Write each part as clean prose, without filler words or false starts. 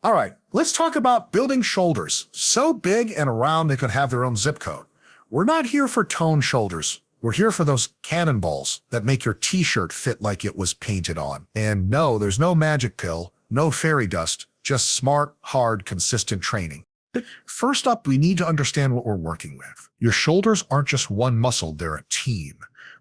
All right, let's talk about building shoulders. So big and round they could have their own zip code. We're not here for toned shoulders. We're here for those cannonballs that make your t-shirt fit like it was painted on. And no, there's no magic pill, no fairy dust, just smart, hard, consistent training. First up, we need to understand what we're working with. Your shoulders aren't just one muscle, they're a team.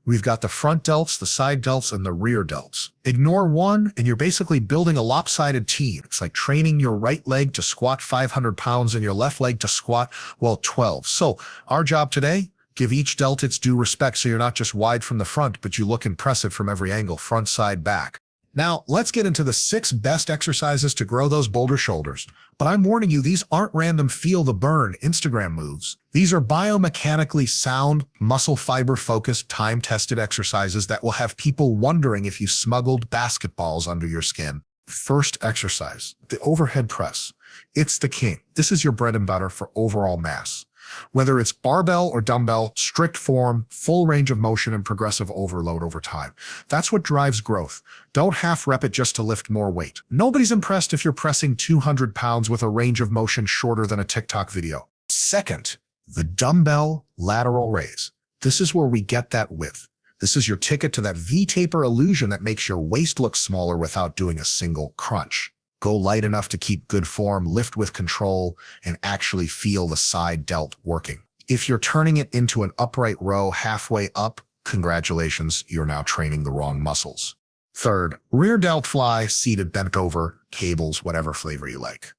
We've got the front delts, the side delts, and the rear delts. Ignore one, and you're basically building a lopsided team. It's like training your right leg to squat 500 pounds and your left leg to squat, 12. So our job today, give each delt its due respect so you're not just wide from the front, but you look impressive from every angle, front, side, back. Now, let's get into the 6 best exercises to grow those Boulder shoulders. But I'm warning you, these aren't random feel the burn Instagram moves. These are biomechanically sound, muscle fiber-focused, time-tested exercises that will have people wondering if you smuggled basketballs under your skin. First exercise, the overhead press. It's the king. This is your bread and butter for overall mass. Whether it's barbell or dumbbell, strict form, full range of motion, and progressive overload over time. That's what drives growth. Don't half rep it just to lift more weight. Nobody's impressed if you're pressing 200 pounds with a range of motion shorter than a TikTok video. Second, the dumbbell lateral raise. This is where we get that width. This is your ticket to that V-taper illusion that makes your waist look smaller without doing a single crunch. Go light enough to keep good form, lift with control, and actually feel the side delt working. If you're turning it into an upright row halfway up, congratulations, you're now training the wrong muscles. Third, rear delt fly, seated, bent over, cables, whatever flavor you like.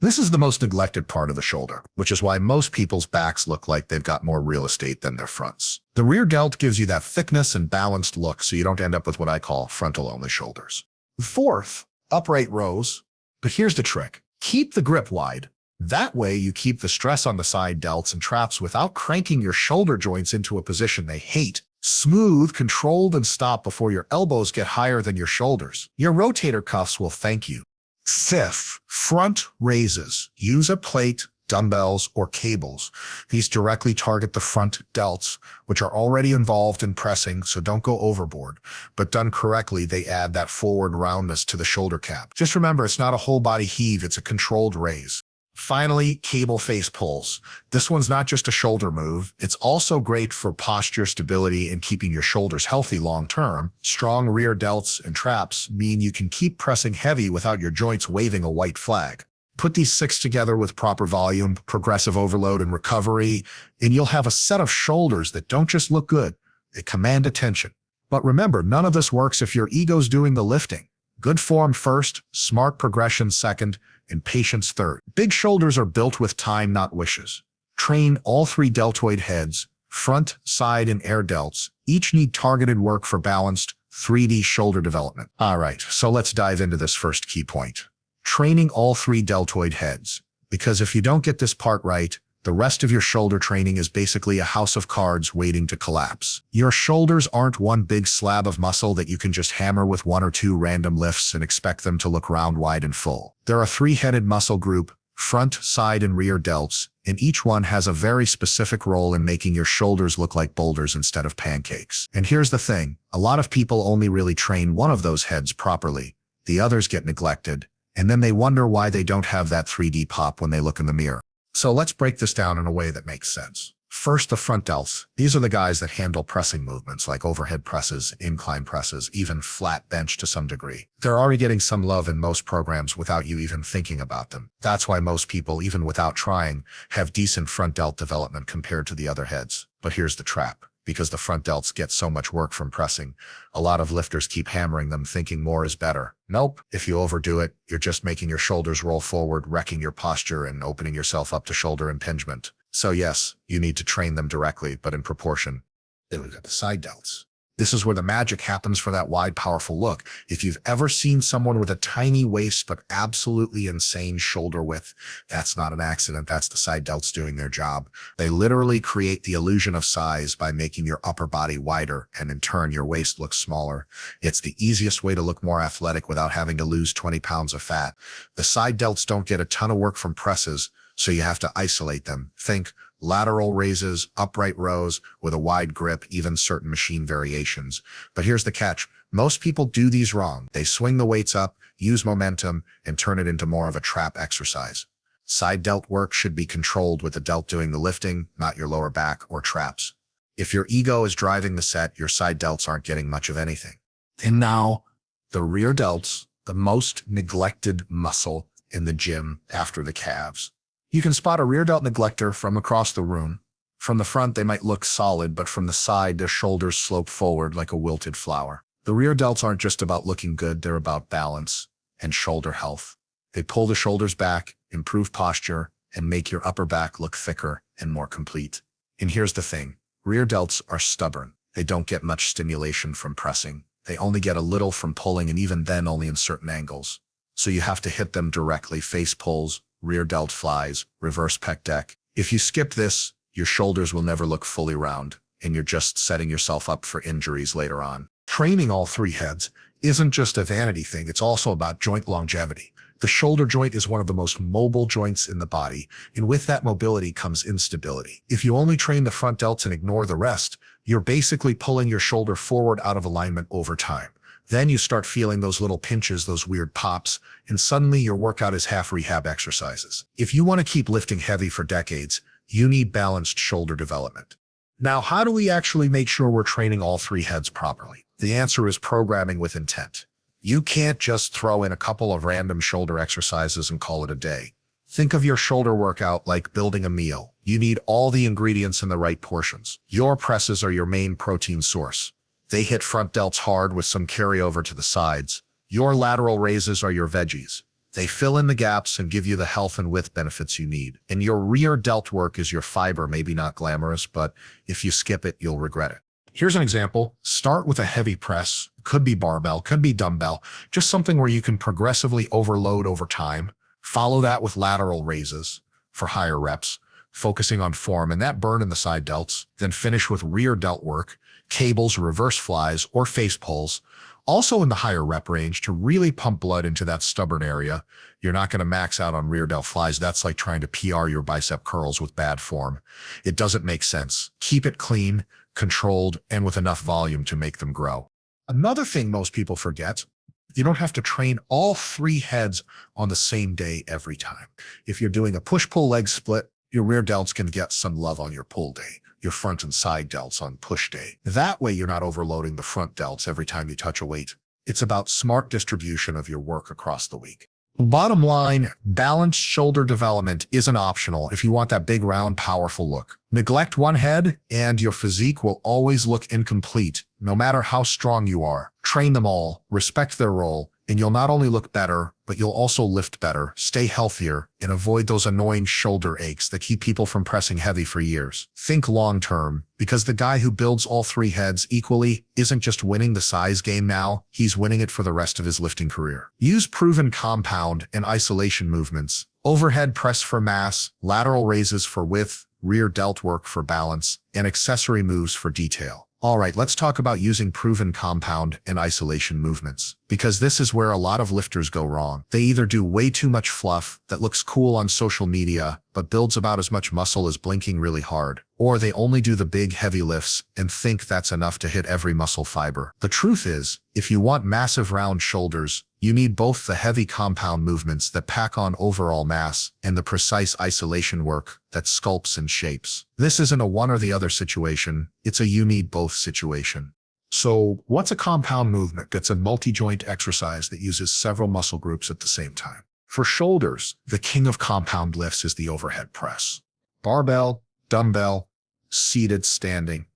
This is the most neglected part of the shoulder, which is why most people's backs look like they've got more real estate than their fronts. The rear delt gives you that thickness and balanced look so you don't end up with what I call frontal-only shoulders. Fourth, upright rows. But here's the trick. Keep the grip wide. That way you keep the stress on the side delts and traps without cranking your shoulder joints into a position they hate. Smooth, controlled, and stop before your elbows get higher than your shoulders. Your rotator cuffs will thank you. Fifth, front raises. Use a plate, dumbbells, or cables. These directly target the front delts, which are already involved in pressing, so don't go overboard. But done correctly, they add that forward roundness to the shoulder cap. Just remember, it's not a whole body heave, it's a controlled raise. Finally, cable face pulls. This one's not just a shoulder move, it's also great for posture stability and keeping your shoulders healthy long term. Strong rear delts and traps mean you can keep pressing heavy without your joints waving a white flag. Put these 6 together with proper volume, progressive overload, and recovery, and you'll have a set of shoulders that don't just look good, they command attention. But remember, none of this works if your ego's doing the lifting. Good form first, smart progression second, and patience third. Big shoulders are built with time, not wishes. Train all 3 deltoid heads, front, side, and air delts. Each need targeted work for balanced, 3D shoulder development. All right, so let's dive into this first key point. Training all 3 deltoid heads. Because if you don't get this part right, the rest of your shoulder training is basically a house of cards waiting to collapse. Your shoulders aren't one big slab of muscle that you can just hammer with 1 or 2 random lifts and expect them to look round, wide, and full. They're a 3-headed muscle group, front, side, and rear delts, and each one has a very specific role in making your shoulders look like boulders instead of pancakes. And here's the thing, a lot of people only really train one of those heads properly. The others get neglected, and then they wonder why they don't have that 3D pop when they look in the mirror. So let's break this down in a way that makes sense. First, the front delts. These are the guys that handle pressing movements like overhead presses, incline presses, even flat bench to some degree. They're already getting some love in most programs without you even thinking about them. That's why most people, even without trying, have decent front delt development compared to the other heads. But here's the trap. Because the front delts get so much work from pressing, a lot of lifters keep hammering them thinking more is better. Nope. If you overdo it, you're just making your shoulders roll forward, wrecking your posture and opening yourself up to shoulder impingement. So yes, you need to train them directly, but in proportion. Then we've got the side delts. This is where the magic happens for that wide, powerful look. If you've ever seen someone with a tiny waist but absolutely insane shoulder width, that's not an accident. That's the side delts doing their job. They literally create the illusion of size by making your upper body wider, and in turn, your waist looks smaller. It's the easiest way to look more athletic without having to lose 20 pounds of fat. The side delts don't get a ton of work from presses, so you have to isolate them. Think lateral raises, upright rows with a wide grip, even certain machine variations. But here's the catch. Most people do these wrong. They swing the weights up, use momentum, and turn it into more of a trap exercise. Side delt work should be controlled with the delt doing the lifting, not your lower back or traps. If your ego is driving the set, your side delts aren't getting much of anything. And now, the rear delts, the most neglected muscle in the gym after the calves. You can spot a rear delt neglector from across the room. From the front, they might look solid, but from the side, their shoulders slope forward like a wilted flower. The rear delts aren't just about looking good, they're about balance and shoulder health. They pull the shoulders back, improve posture, and make your upper back look thicker and more complete. And here's the thing, rear delts are stubborn. They don't get much stimulation from pressing. They only get a little from pulling, and even then only in certain angles. So you have to hit them directly: face pulls, rear delt flies, reverse pec deck. If you skip this, your shoulders will never look fully round, and you're just setting yourself up for injuries later on. Training all three heads isn't just a vanity thing, it's also about joint longevity. The shoulder joint is one of the most mobile joints in the body, and with that mobility comes instability. If you only train the front delts and ignore the rest, you're basically pulling your shoulder forward out of alignment over time. Then you start feeling those little pinches, those weird pops, and suddenly your workout is half rehab exercises. If you want to keep lifting heavy for decades, you need balanced shoulder development. Now, how do we actually make sure we're training all three heads properly? The answer is programming with intent. You can't just throw in a couple of random shoulder exercises and call it a day. Think of your shoulder workout like building a meal. You need all the ingredients in the right portions. Your presses are your main protein source. They hit front delts hard with some carryover to the sides. Your lateral raises are your veggies. They fill in the gaps and give you the health and width benefits you need. And your rear delt work is your fiber, maybe not glamorous, but if you skip it, you'll regret it. Here's an example. Start with a heavy press. Could be barbell, could be dumbbell, just something where you can progressively overload over time. Follow that with lateral raises for higher reps, focusing on form and that burn in the side delts. Then finish with rear delt work, cables, reverse flies, or face pulls, also in the higher rep range to really pump blood into that stubborn area. You're not going to max out on rear delt flies. That's like trying to PR your bicep curls with bad form. It doesn't make sense. Keep it clean, controlled, and with enough volume to make them grow. Another thing most people forget, you don't have to train all three heads on the same day every time. If you're doing a push-pull leg split, your rear delts can get some love on your pull day, your front and side delts on push day. That way you're not overloading the front delts every time you touch a weight. It's about smart distribution of your work across the week. Bottom line, balanced shoulder development isn't optional if you want that big, round, powerful look. Neglect one head and your physique will always look incomplete, no matter how strong you are. Train them all, respect their role, and you'll not only look better, but you'll also lift better, stay healthier, and avoid those annoying shoulder aches that keep people from pressing heavy for years. Think long-term, because the guy who builds all three heads equally isn't just winning the size game now, he's winning it for the rest of his lifting career. Use proven compound and isolation movements. Overhead press for mass, lateral raises for width, rear delt work for balance, and accessory moves for detail. All right, let's talk about using proven compound and isolation movements, because this is where a lot of lifters go wrong. They either do way too much fluff that looks cool on social media, but builds about as much muscle as blinking really hard, or they only do the big heavy lifts and think that's enough to hit every muscle fiber. The truth is, if you want massive round shoulders, you need both the heavy compound movements that pack on overall mass and the precise isolation work that sculpts and shapes. This isn't a one or the other situation, it's a you need both situation. So what's a compound movement? That's a multi-joint exercise that uses several muscle groups at the same time. For shoulders, the king of compound lifts is the overhead press. Barbell, dumbbell, seated, standing.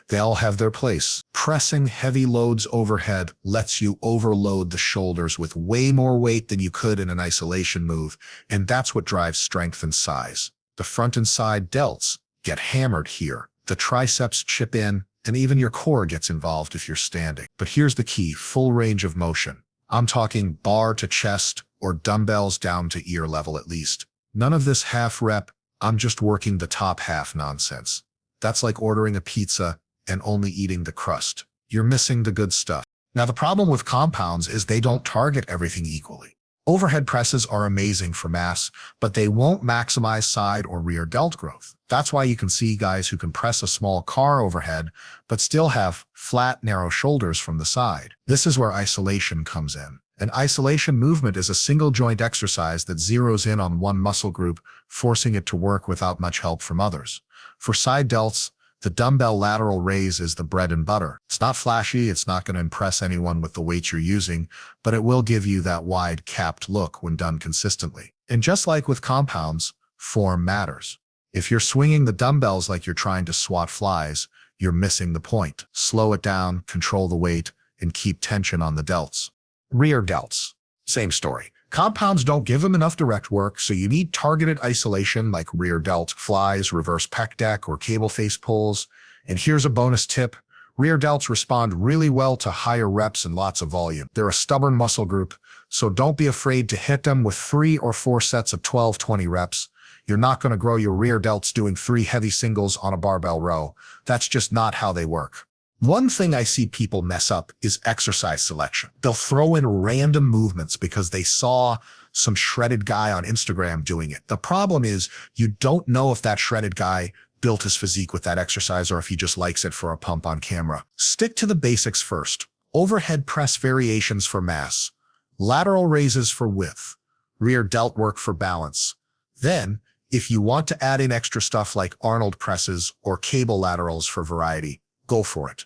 They all have their place. Pressing heavy loads overhead lets you overload the shoulders with way more weight than you could in an isolation move, and that's what drives strength and size. The front and side delts get hammered here. The triceps chip in, and even your core gets involved if you're standing. But here's the key, full range of motion. I'm talking bar to chest or dumbbells down to ear level at least. None of this half rep, I'm just working the top half nonsense. That's like ordering a pizza and only eating the crust. You're missing the good stuff. Now, the problem with compounds is they don't target everything equally. Overhead presses are amazing for mass, but they won't maximize side or rear delt growth. That's why you can see guys who can press a small car overhead, but still have flat, narrow shoulders from the side. This is where isolation comes in. An isolation movement is a single joint exercise that zeroes in on one muscle group, forcing it to work without much help from others. For side delts, the dumbbell lateral raise is the bread and butter. It's not flashy, it's not going to impress anyone with the weight you're using, but it will give you that wide, capped look when done consistently. And just like with compounds, form matters. If you're swinging the dumbbells like you're trying to swat flies, you're missing the point. Slow it down, control the weight, and keep tension on the delts. Rear delts. Same story. Compounds don't give them enough direct work, so you need targeted isolation like rear delt flies, reverse pec deck, or cable face pulls. And here's a bonus tip. Rear delts respond really well to higher reps and lots of volume. They're a stubborn muscle group, so don't be afraid to hit them with 3 or 4 sets of 12-20 reps. You're not going to grow your rear delts doing 3 heavy singles on a barbell row. That's just not how they work. One thing I see people mess up is exercise selection. They'll throw in random movements because they saw some shredded guy on Instagram doing it. The problem is you don't know if that shredded guy built his physique with that exercise or if he just likes it for a pump on camera. Stick to the basics first. Overhead press variations for mass, lateral raises for width, rear delt work for balance. Then, if you want to add in extra stuff like Arnold presses or cable laterals for variety, go for it.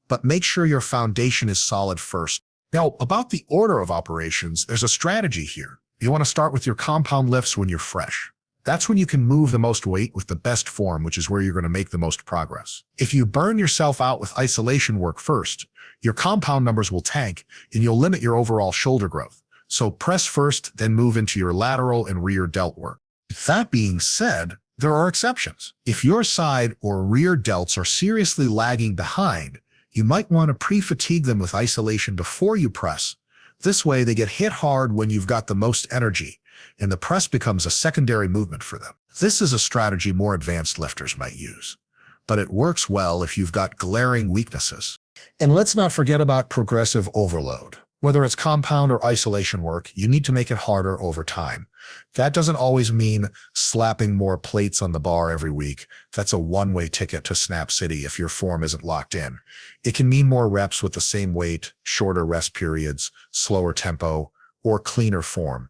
But make sure your foundation is solid first. Now, about the order of operations, there's a strategy here. You want to start with your compound lifts when you're fresh. That's when you can move the most weight with the best form, which is where you're going to make the most progress. If you burn yourself out with isolation work first, your compound numbers will tank and you'll limit your overall shoulder growth. So press first, then move into your lateral and rear delt work. That being said, there are exceptions. If your side or rear delts are seriously lagging behind, you might want to pre-fatigue them with isolation before you press. This way they get hit hard when you've got the most energy, and the press becomes a secondary movement for them. This is a strategy more advanced lifters might use, but it works well if you've got glaring weaknesses. And let's not forget about progressive overload. Whether it's compound or isolation work, you need to make it harder over time. That doesn't always mean slapping more plates on the bar every week. That's a one-way ticket to Snap City if your form isn't locked in. It can mean more reps with the same weight, shorter rest periods, slower tempo, or cleaner form.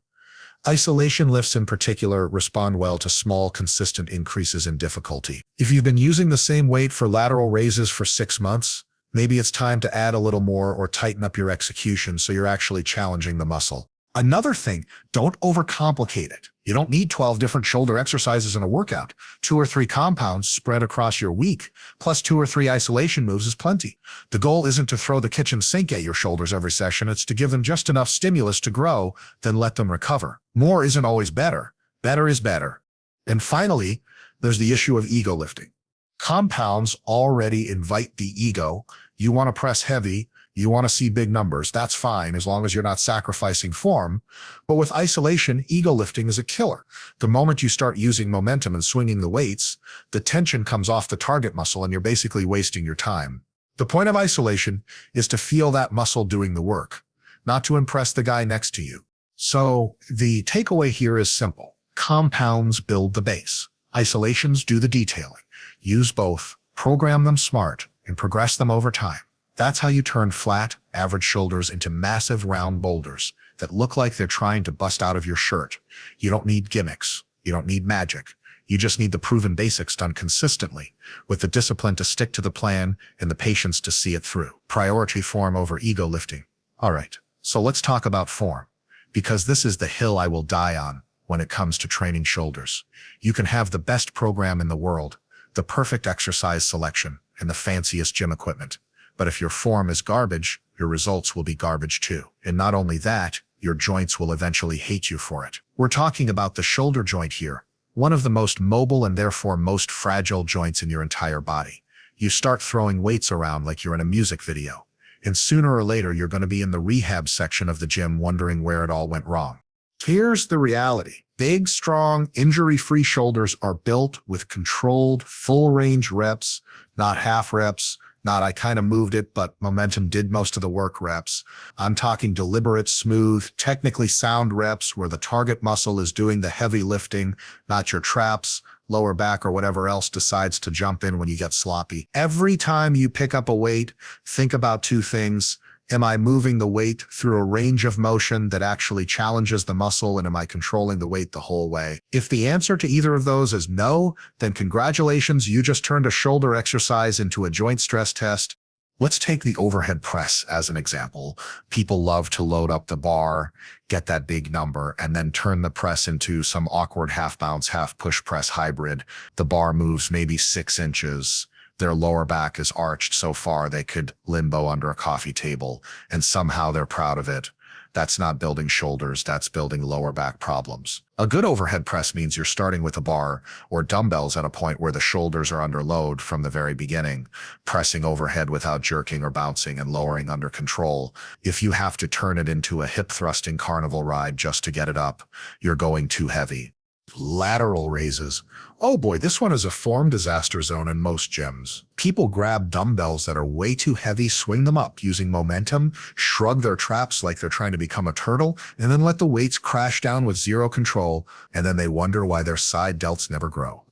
Isolation lifts in particular respond well to small, consistent increases in difficulty. If you've been using the same weight for lateral raises for 6 months, maybe it's time to add a little more or tighten up your execution so you're actually challenging the muscle. Another thing, don't overcomplicate it. You don't need 12 different shoulder exercises in a workout. 2 or 3 compounds spread across your week, plus 2 or 3 isolation moves is plenty. The goal isn't to throw the kitchen sink at your shoulders every session. It's to give them just enough stimulus to grow, then let them recover. More isn't always better. Better is better. And finally, there's the issue of ego lifting. Compounds already invite the ego. You want to press heavy, you want to see big numbers. That's fine as long as you're not sacrificing form. But with isolation, ego lifting is a killer. The moment you start using momentum and swinging the weights, the tension comes off the target muscle and you're basically wasting your time. The point of isolation is to feel that muscle doing the work, not to impress the guy next to you. So the takeaway here is simple. Compounds build the base. Isolations do the detailing. Use both, program them smart, and progress them over time. That's how you turn flat, average shoulders into massive round boulders that look like they're trying to bust out of your shirt. You don't need gimmicks. You don't need magic. You just need the proven basics done consistently, with the discipline to stick to the plan and the patience to see it through. Priority form over ego lifting. All right, so let's talk about form, because this is the hill I will die on when it comes to training shoulders. You can have the best program in the world, the perfect exercise selection, and the fanciest gym equipment. But if your form is garbage, your results will be garbage too. And not only that, your joints will eventually hate you for it. We're talking about the shoulder joint here, one of the most mobile and therefore most fragile joints in your entire body. You start throwing weights around like you're in a music video, and sooner or later you're going to be in the rehab section of the gym wondering where it all went wrong. Here's the reality. Big, strong, injury-free shoulders are built with controlled, full-range reps, not half reps, Not I kind of moved it, but momentum did most of the work reps. I'm talking deliberate, smooth, technically sound reps where the target muscle is doing the heavy lifting, not your traps, lower back, or whatever else decides to jump in when you get sloppy. Every time you pick up a weight, think about two things. Am I moving the weight through a range of motion that actually challenges the muscle, and am I controlling the weight the whole way? If the answer to either of those is no, then congratulations, you just turned a shoulder exercise into a joint stress test. Let's take the overhead press as an example. People love to load up the bar, get that big number, and then turn the press into some awkward half bounce, half push press hybrid. The bar moves maybe 6 inches. Their lower back is arched so far they could limbo under a coffee table, and somehow they're proud of it. That's not building shoulders, that's building lower back problems. A good overhead press means you're starting with a bar or dumbbells at a point where the shoulders are under load from the very beginning, pressing overhead without jerking or bouncing and lowering under control. If you have to turn it into a hip thrusting carnival ride just to get it up, you're going too heavy. Lateral raises. Oh boy, this one is a form disaster zone in most gyms. People grab dumbbells that are way too heavy, swing them up using momentum, shrug their traps like they're trying to become a turtle, and then let the weights crash down with zero control, and then they wonder why their side delts never grow.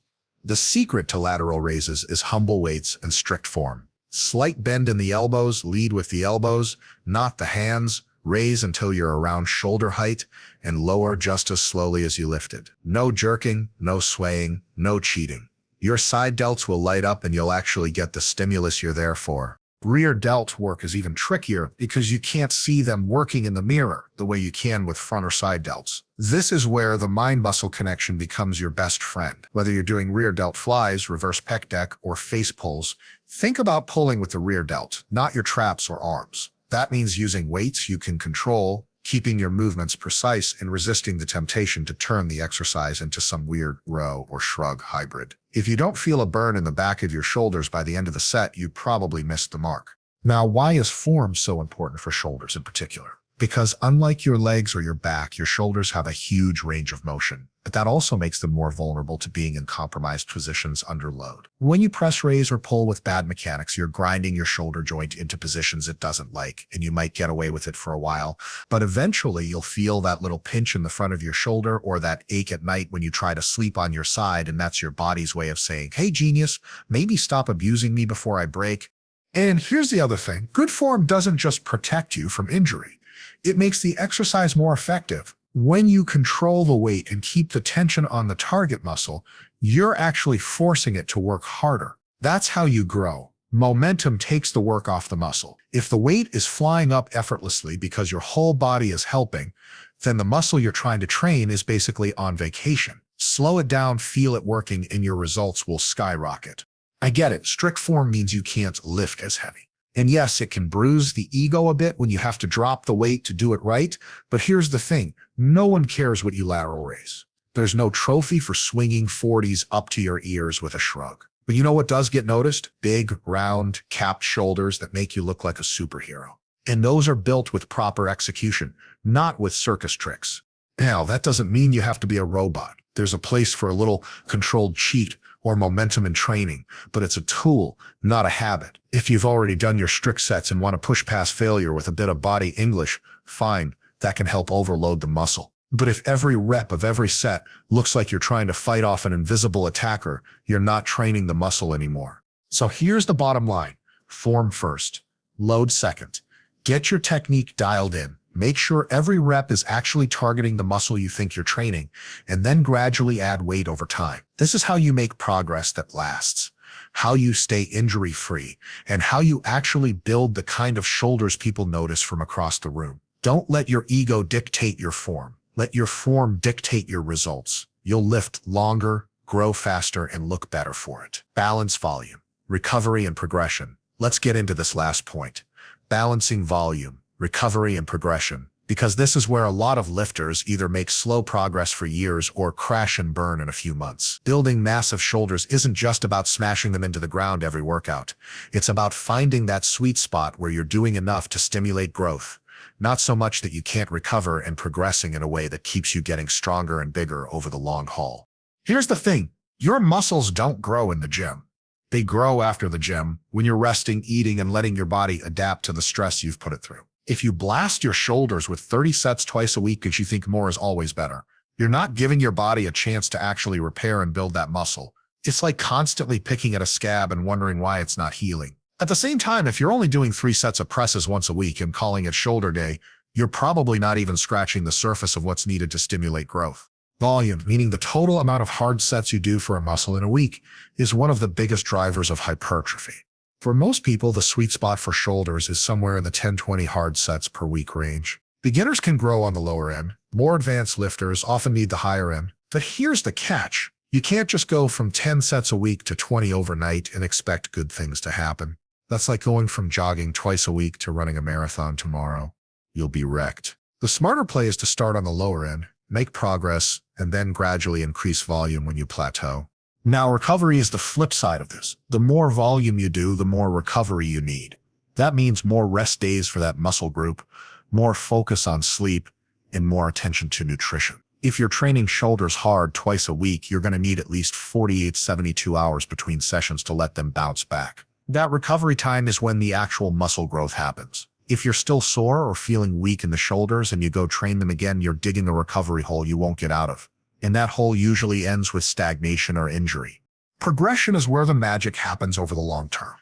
The secret to lateral raises is humble weights and strict form. Slight bend in the elbows, lead with the elbows, not the hands. Raise until you're around shoulder height and lower just as slowly as you lifted. No jerking, no swaying, no cheating. Your side delts will light up and you'll actually get the stimulus you're there for. Rear delt work is even trickier because you can't see them working in the mirror the way you can with front or side delts. This is where the mind-muscle connection becomes your best friend. Whether you're doing rear delt flies, reverse pec deck, or face pulls, think about pulling with the rear delt, not your traps or arms. That means using weights you can control, keeping your movements precise, and resisting the temptation to turn the exercise into some weird row or shrug hybrid. If you don't feel a burn in the back of your shoulders by the end of the set, you probably missed the mark. Now, why is form so important for shoulders in particular? Because unlike your legs or your back, your shoulders have a huge range of motion, but that also makes them more vulnerable to being in compromised positions under load. When you press, raise, or pull with bad mechanics, you're grinding your shoulder joint into positions it doesn't like, and you might get away with it for a while, but eventually you'll feel that little pinch in the front of your shoulder or that ache at night when you try to sleep on your side, and that's your body's way of saying, hey genius, maybe stop abusing me before I break. And here's the other thing, good form doesn't just protect you from injury. It makes the exercise more effective. When you control the weight and keep the tension on the target muscle, you're actually forcing it to work harder. That's how you grow. Momentum takes the work off the muscle. If the weight is flying up effortlessly because your whole body is helping, then the muscle you're trying to train is basically on vacation. Slow it down, feel it working, and your results will skyrocket. I get it. Strict form means you can't lift as heavy. And yes, it can bruise the ego a bit when you have to drop the weight to do it right, but here's the thing, no one cares what you lateral raise. There's no trophy for swinging 40s up to your ears with a shrug. But you know what does get noticed? Big, round, capped shoulders that make you look like a superhero. And those are built with proper execution, not with circus tricks. Now, that doesn't mean you have to be a robot. There's a place for a little controlled cheat or momentum in training, but it's a tool, not a habit. If you've already done your strict sets and want to push past failure with a bit of body English, fine, that can help overload the muscle. But if every rep of every set looks like you're trying to fight off an invisible attacker, you're not training the muscle anymore. So here's the bottom line. Form first, load second. Get your technique dialed in. Make sure every rep is actually targeting the muscle you think you're training, and then gradually add weight over time. This is how you make progress that lasts, how you stay injury-free, and how you actually build the kind of shoulders people notice from across the room. Don't let your ego dictate your form. Let your form dictate your results. You'll lift longer, grow faster, and look better for it. Balance volume, recovery, and progression. Let's get into this last point. Balancing volume, recovery, and progression, because this is where a lot of lifters either make slow progress for years or crash and burn in a few months. Building massive shoulders isn't just about smashing them into the ground every workout. It's about finding that sweet spot where you're doing enough to stimulate growth, not so much that you can't recover, and progressing in a way that keeps you getting stronger and bigger over the long haul. Here's the thing, your muscles don't grow in the gym. They grow after the gym when you're resting, eating, and letting your body adapt to the stress you've put it through. If you blast your shoulders with 30 sets twice a week because you think more is always better, you're not giving your body a chance to actually repair and build that muscle. It's like constantly picking at a scab and wondering why it's not healing. At the same time, if you're only doing 3 sets of presses once a week and calling it shoulder day, you're probably not even scratching the surface of what's needed to stimulate growth. Volume, meaning the total amount of hard sets you do for a muscle in a week, is one of the biggest drivers of hypertrophy. For most people, the sweet spot for shoulders is somewhere in the 10-20 hard sets per week range. Beginners can grow on the lower end. More advanced lifters often need the higher end. But here's the catch. You can't just go from 10 sets a week to 20 overnight and expect good things to happen. That's like going from jogging twice a week to running a marathon tomorrow. You'll be wrecked. The smarter play is to start on the lower end, make progress, and then gradually increase volume when you plateau. Now, recovery is the flip side of this. The more volume you do, the more recovery you need. That means more rest days for that muscle group, more focus on sleep, and more attention to nutrition. If you're training shoulders hard twice a week, you're going to need at least 48-72 hours between sessions to let them bounce back. That recovery time is when the actual muscle growth happens. If you're still sore or feeling weak in the shoulders and you go train them again, you're digging a recovery hole you won't get out of. And that hole usually ends with stagnation or injury. Progression is where the magic happens over the long term.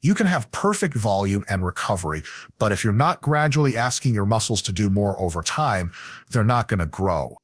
You can have perfect volume and recovery, but if you're not gradually asking your muscles to do more over time, they're not going to grow.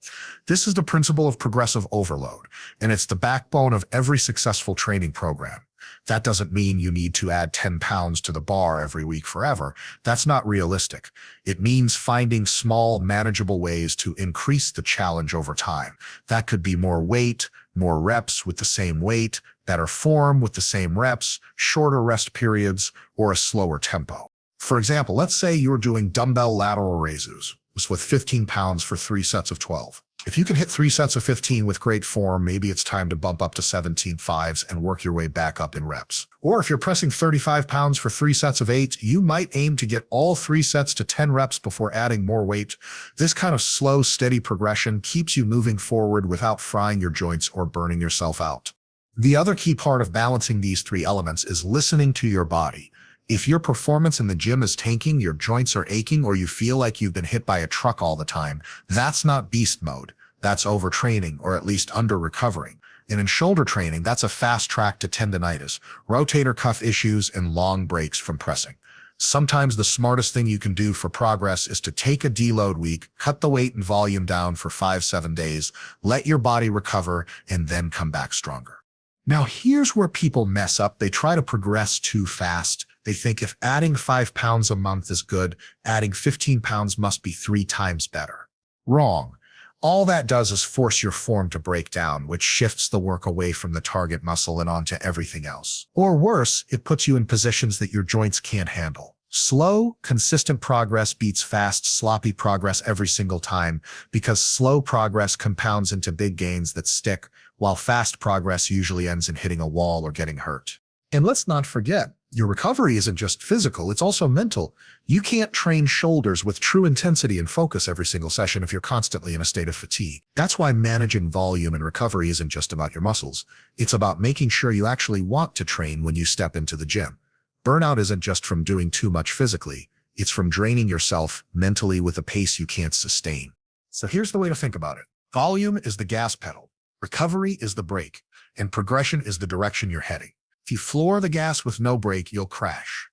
This is the principle of progressive overload, and it's the backbone of every successful training program. That doesn't mean you need to add 10 pounds to the bar every week forever. That's not realistic. It means finding small, manageable ways to increase the challenge over time. That could be more weight, more reps with the same weight, better form with the same reps, shorter rest periods, or a slower tempo. For example, let's say you're doing dumbbell lateral raises with 15 pounds for 3 sets of 12. If you can hit 3 sets of 15 with great form, maybe it's time to bump up to 17 fives and work your way back up in reps. Or if you're pressing 35 pounds for 3 sets of 8, you might aim to get all 3 sets to 10 reps before adding more weight. This kind of slow, steady progression keeps you moving forward without frying your joints or burning yourself out. The other key part of balancing these 3 elements is listening to your body. If your performance in the gym is tanking, your joints are aching, or you feel like you've been hit by a truck all the time, that's not beast mode. That's overtraining, or at least under-recovering. And in shoulder training, that's a fast track to tendinitis, rotator cuff issues, and long breaks from pressing. Sometimes the smartest thing you can do for progress is to take a deload week, cut the weight and volume down for 5-7 days, let your body recover, and then come back stronger. Now, here's where people mess up. They try to progress too fast. They think if adding 5 pounds a month is good, adding 15 pounds must be 3 times better. Wrong. All that does is force your form to break down, which shifts the work away from the target muscle and onto everything else. Or worse, it puts you in positions that your joints can't handle. Slow, consistent progress beats fast, sloppy progress every single time, because slow progress compounds into big gains that stick, while fast progress usually ends in hitting a wall or getting hurt. And let's not forget, your recovery isn't just physical, it's also mental. You can't train shoulders with true intensity and focus every single session if you're constantly in a state of fatigue. That's why managing volume and recovery isn't just about your muscles. It's about making sure you actually want to train when you step into the gym. Burnout isn't just from doing too much physically. It's from draining yourself mentally with a pace you can't sustain. So here's the way to think about it. Volume is the gas pedal. Recovery is the brake. And progression is the direction you're heading. If you floor the gas with no brake, you'll crash.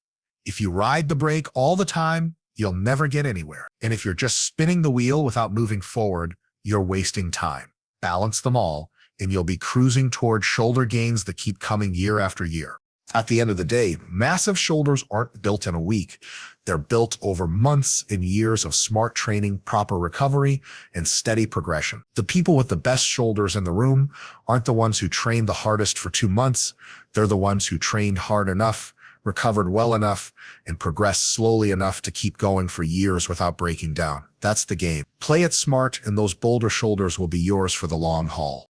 If you ride the brake all the time, you'll never get anywhere. And if you're just spinning the wheel without moving forward, you're wasting time. Balance them all, and you'll be cruising toward shoulder gains that keep coming year after year. At the end of the day, massive shoulders aren't built in a week. They're built over months and years of smart training, proper recovery, and steady progression. The people with the best shoulders in the room aren't the ones who trained the hardest for 2 months. They're the ones who trained hard enough, recovered well enough, and progressed slowly enough to keep going for years without breaking down. That's the game. Play it smart, and those Boulder shoulders will be yours for the long haul.